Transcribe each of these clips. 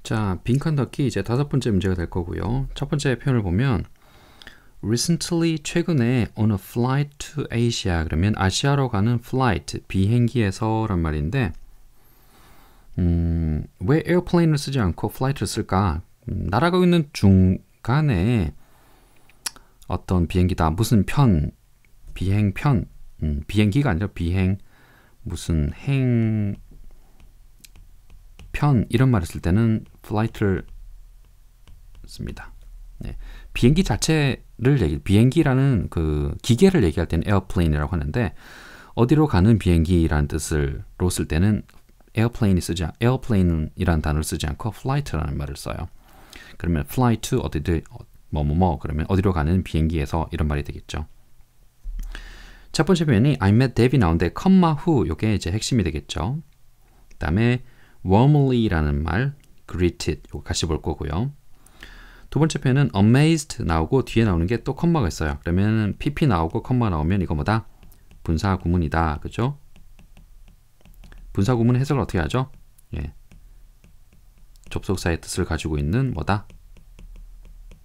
자, 빈칸 닫기 이제 5번째 문제가 될 거고요. 첫 번째 표현을 보면 recently 최근에 on a flight to Asia 그러면 아시아로 가는 flight 비행기에서란 말인데 왜 airplane을 쓰지 않고 flight를 쓸까? 날아가고 있는 중간에 어떤 비행기다 무슨 편 비행편 비행기가 아니라 비행 무슨 행 편 이런 말을 쓸 때는 flight를 씁니다. 네. 비행기 자체를 비행기라는 그 기계를 얘기할 때는 airplane이라고 하는데 어디로 가는 비행기라는 뜻으로 쓸 때는 airplane이라는 단어를 쓰지 않고 flight라는 말을 써요. 그러면 fly to 어디들 뭐뭐뭐 그러면 어디로 가는 비행기에서 이런 말이 되겠죠. 첫 번째 표현이 I met Debbie 나오는데 컴마 후 이게 이제 핵심이 되겠죠. 그다음에 warmly라는 말 greeted 이거 같이 볼 거고요. 두 번째 표현은 amazed 나오고 뒤에 나오는 게 또 컴마가 있어요. 그러면 pp 나오고 컴마 나오면 이거 뭐다? 분사 구문이다. 그죠? 분사 구문 해석을 어떻게 하죠? 예. 접속사의 뜻을 가지고 있는 뭐다?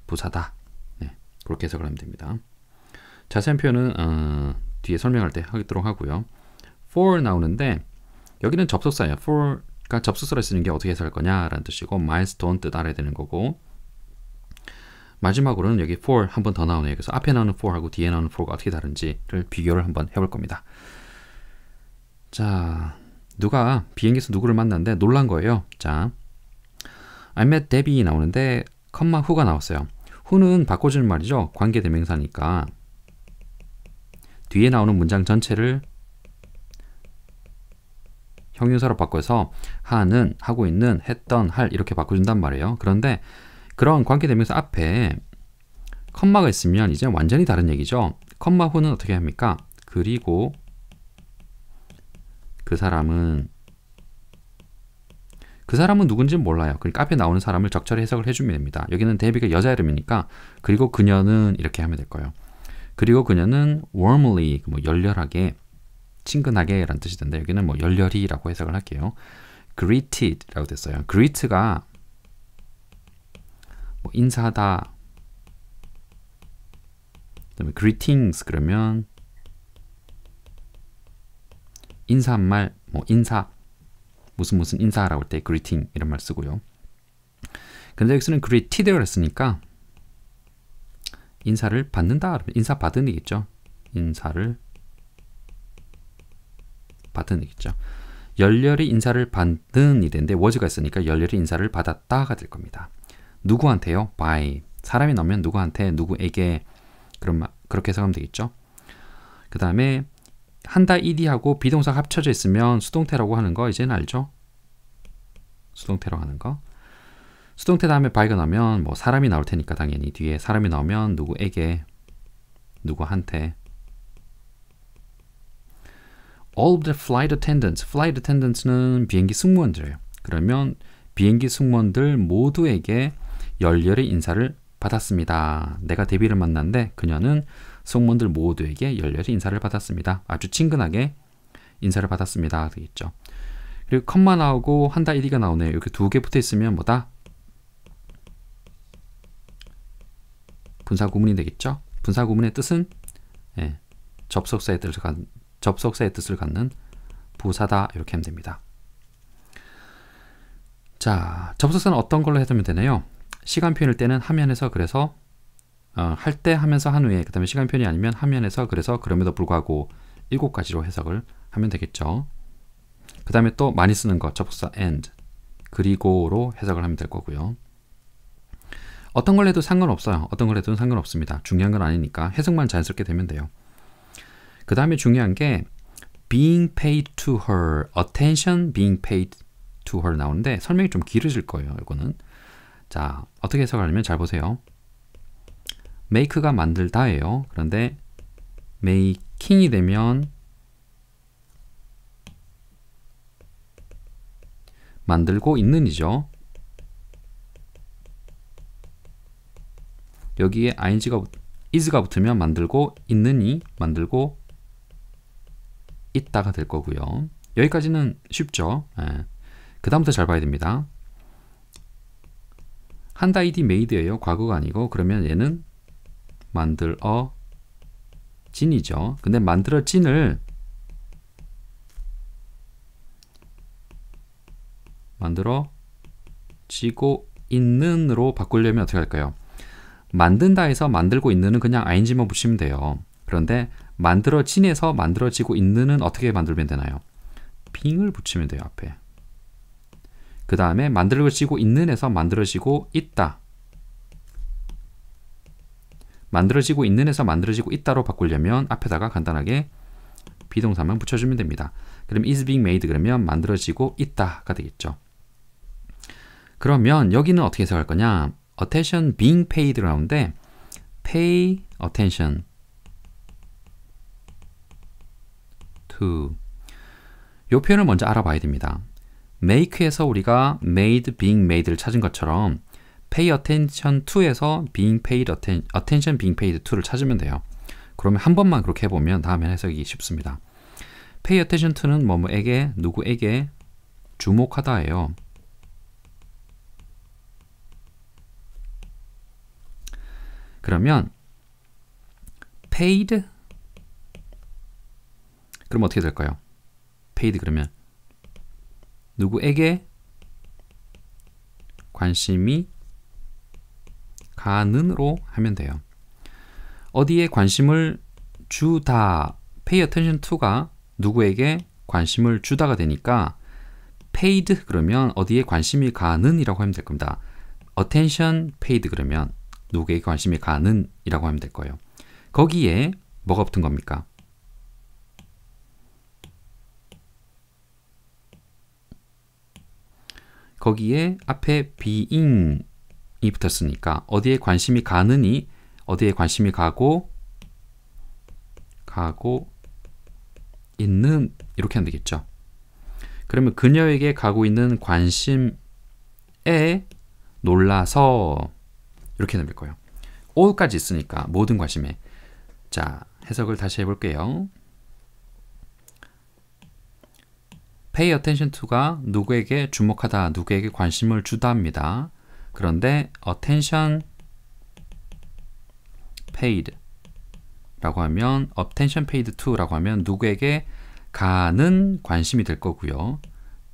부사다. 네. 그렇게 해석을 하면 됩니다. 자세한 표현은 뒤에 설명할 때 하도록 하고요. for 나오는데 여기는 접속사예요. for가 접속사를 쓰는 게 어떻게 해석할 거냐라는 뜻이고 milestone 뜻 알아야 되는 거고 마지막으로는 여기 for 한 번 더 나오네요. 그래서 앞에 나오는 for하고 뒤에 나오는 for가 어떻게 다른지를 비교를 한번 해볼 겁니다. 자, 누가 비행기에서 누구를 만났는데 놀란 거예요. 자, I met Debbie 나오는데 컴마 후가 나왔어요. 후는 바꿔주는 말이죠. 관계대명사니까 뒤에 나오는 문장 전체를 형용사로 바꿔서 하는, 하고 있는, 했던, 할 이렇게 바꿔준단 말이에요. 그런데 그런 관계대명사 앞에 컴마가 있으면 이제 완전히 다른 얘기죠. 컴마 후는 어떻게 합니까? 그리고 그 사람은 누군지는 몰라요. 그러니까 앞에 나오는 사람을 적절히 해석을 해주면 됩니다. 여기는 데비가 여자 이름이니까 그리고 그녀는 이렇게 하면 될 거예요. 그리고 그녀는 warmly 뭐 열렬하게 친근하게 라는 뜻이 된다. 여기는 뭐 열렬히 라고 해석을 할게요. greeted 라고 됐어요. greet가 뭐 인사하다 그다음에 greetings 그러면 인사한 말, 뭐 인사 무슨 인사라고 할 때 greeting 이런 말 쓰고요. 근데 여기서는 greeted를 했으니까 인사를 받는다, 인사 받은 얘기죠. 인사를 받은 얘기죠. 열렬히 인사를 받는 일인데 was가 있으니까 열렬히 인사를 받았다가 될 겁니다. 누구한테요? by. 사람이 나오면 누구한테, 누구에게 그렇게 해석하면 되겠죠. 그 다음에 한다 ed하고 비동사가 합쳐져 있으면 수동태라고 하는 거 이제는 알죠? 수동태라고 하는 거. 수동태 다음에 by가 나오면 뭐 사람이 나올 테니까 당연히 뒤에 사람이 나오면 누구에게, 누구한테. All of the flight attendants. flight attendants는 비행기 승무원들이에요. 그러면 비행기 승무원들 모두에게 열렬히 인사를 받았습니다. 내가 데비를 만났는데 그녀는 승무원들 모두에게 열렬히 인사를 받았습니다. 아주 친근하게 인사를 받았습니다. 되겠죠. 그리고 컴마 나오고 한다 ed가 나오네요. 이렇게 두 개 붙어 있으면 뭐다? 분사 구문이 되겠죠. 분사 구문의 뜻은 접속사의 뜻을 갖는 부사다 이렇게 하면 됩니다. 자, 접속사는 어떤 걸로 해두면 되나요? 시간 표현일 때는 하면에서 그래서 할 때 하면서 한 후에 그 다음에 시간 표현이 아니면 하면에서 그래서 그럼에도 불구하고 7가지로 해석을 하면 되겠죠. 그 다음에 또 많이 쓰는 거 접속사 and 그리고로 해석을 하면 될 거고요. 어떤 걸 해도 상관없어요. 어떤 걸 해도 상관없습니다. 중요한 건 아니니까 해석만 자연스럽게 되면 돼요. 그 다음에 중요한 게 being paid to her, attention being paid to her 나오는데 설명이 좀 길어질 거예요. 이거는. 자, 어떻게 해석하려면 잘 보세요. make가 만들다예요. 그런데 making이 되면 만들고 있는이죠. 여기에 ing가 is가 붙으면 만들고 있느니 만들고 있다가 될 거고요. 여기까지는 쉽죠. 그 다음부터 잘 봐야 됩니다. 한다 ed made예요. 과거가 아니고. 그러면 얘는 만들어진이죠. 근데 만들어진을 만들어지고 있는으로 바꾸려면 어떻게 할까요? 만든다에서 만들고 있는은 그냥 ing만 붙이면 돼요. 그런데 만들어진에서 만들어지고 있는은 어떻게 만들면 되나요? being을 붙이면 돼요. 앞에. 그 다음에 만들어지고 있는에서 만들어지고 있다. 만들어지고 있는에서 만들어지고 있다로 바꾸려면 앞에다가 간단하게 비동사만 붙여주면 됩니다. 그럼 is being made 그러면 만들어지고 있다가 되겠죠. 그러면 여기는 어떻게 해석할 거냐? attention being paid로 나오는데 pay attention to 이 표현을 먼저 알아봐야 됩니다. make에서 우리가 made, being made를 찾은 것처럼 pay attention to에서 being paid, attention being paid to를 찾으면 돼요. 그러면 한 번만 그렇게 해보면 다음에 해석이 쉽습니다. pay attention to는 뭐뭐에게, 누구에게 주목하다예요. 그러면 paid 그럼 어떻게 될까요? paid 그러면 누구에게 관심이 가는으로 하면 돼요. 어디에 관심을 주다 pay attention to가 누구에게 관심을 주다가 되니까 paid 그러면 어디에 관심이 가는 이라고 하면 될 겁니다. attention paid 그러면 누구에게 관심이 가는 이라고 하면 될 거예요. 거기에 뭐가 붙은 겁니까? 거기에 앞에 being이 붙었으니까 어디에 관심이 가느니 어디에 관심이 가고 있는 이렇게 하면 되겠죠. 그러면 그녀에게 가고 있는 관심에 놀라서 이렇게 될 거예요. all까지 있으니까 모든 관심에. 자, 해석을 다시 해볼게요. pay attention to가 누구에게 주목하다, 누구에게 관심을 주다입니다. 그런데 attention paid 라고 하면 attention paid to 라고 하면 누구에게 가는 관심이 될 거고요.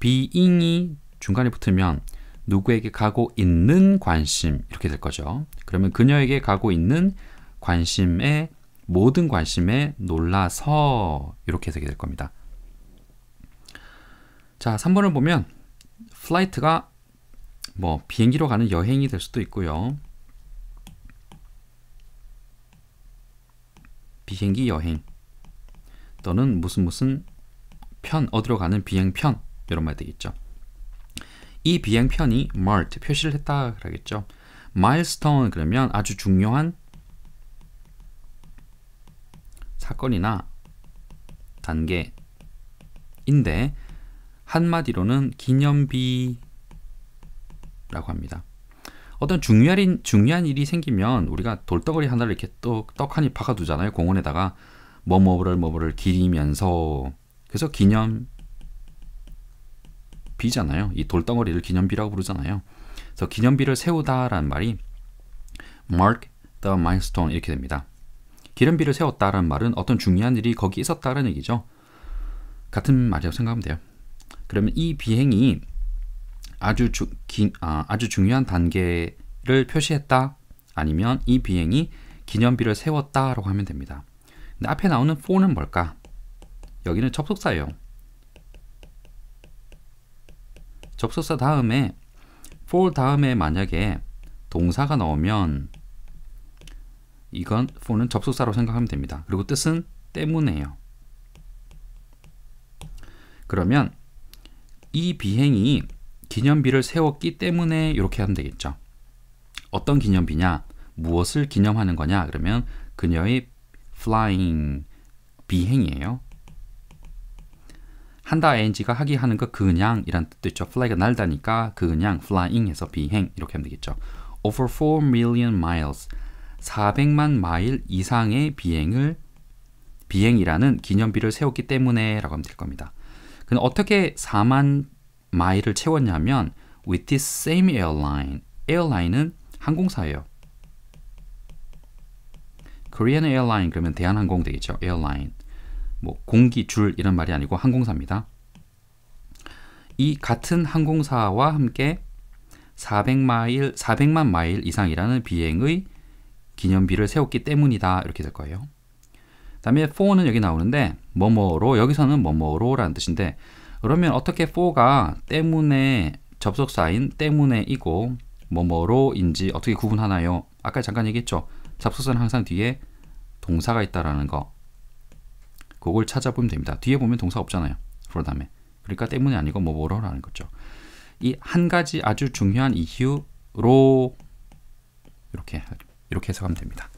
being이 중간에 붙으면 누구에게 가고 있는 관심 이렇게 될 거죠. 그러면 그녀에게 가고 있는 관심에 모든 관심에 놀라서 이렇게 해석이 될 겁니다. 자, 3번을 보면 flight가 뭐 비행기로 가는 여행이 될 수도 있고요. 비행기 여행 또는 무슨 편 어디로 가는 비행편 이런 말 되겠죠. 이 비행편이 marked 표시를 했다 그러겠죠. milestone 그러면 아주 중요한 사건이나 단계인데 한마디로는 기념비라고 합니다. 어떤 중요한 일이 생기면 우리가 돌덩어리 하나를 이렇게 떡하니 박아두잖아요. 공원에다가 뭐뭐를 기리면서. 그래서 기념비잖아요. 이 돌덩어리를 기념비라고 부르잖아요. 그래서 기념비를 세우다라는 말이 mark the milestone 이렇게 됩니다. 기념비를 세웠다라는 말은 어떤 중요한 일이 거기 있었다는 얘기죠. 같은 말이라고 생각하면 돼요. 그러면 이 비행이 아주 중요한 단계를 표시했다 아니면 이 비행이 기념비를 세웠다라고 하면 됩니다. 근데 앞에 나오는 for는 뭘까? 여기는 접속사예요. 접속사 다음에 for 다음에 만약에 동사가 나오면 이건 for는 접속사로 생각하면 됩니다. 그리고 뜻은 때문에요. 그러면 이 비행이 기념비를 세웠기 때문에 이렇게 하면 되겠죠. 어떤 기념비냐? 무엇을 기념하는 거냐? 그러면 그녀의 flying 비행이에요. 한다 ing가 하기 하는 거 그냥이란 뜻도 있죠. fly가 날다니까 그냥 flying에서 비행 이렇게 하면 되겠죠. over 4 million miles 400만 마일 이상의 비행이라는 기념비를 세웠기 때문에 라고 하면 될 겁니다. 근데 어떻게 4만 마일을 채웠냐면 with this same airline 에어라인은 항공사예요. Korean Airline 그러면 대한항공 되겠죠. 에어라인. 뭐 공기줄 이런 말이 아니고 항공사입니다. 이 같은 항공사와 함께 400만 마일 이상이라는 비행의 기념비를 세웠기 때문이다. 이렇게 될 거예요. 그 다음에 for는 여기 나오는데 뭐뭐로, 여기서는 뭐뭐로라는 뜻인데, 그러면 어떻게 for가 때문에 접속사인 때문에이고 뭐뭐로인지 어떻게 구분하나요? 아까 잠깐 얘기했죠. 접속사는 항상 뒤에 동사가 있다라는 거. 그걸 찾아보면 됩니다. 뒤에 보면 동사 없잖아요. for 다음에. 그러니까 때문이 아니고 뭐뭐로라는 거죠. 이 한 가지 아주 중요한 이유로 이렇게 해석하면 됩니다.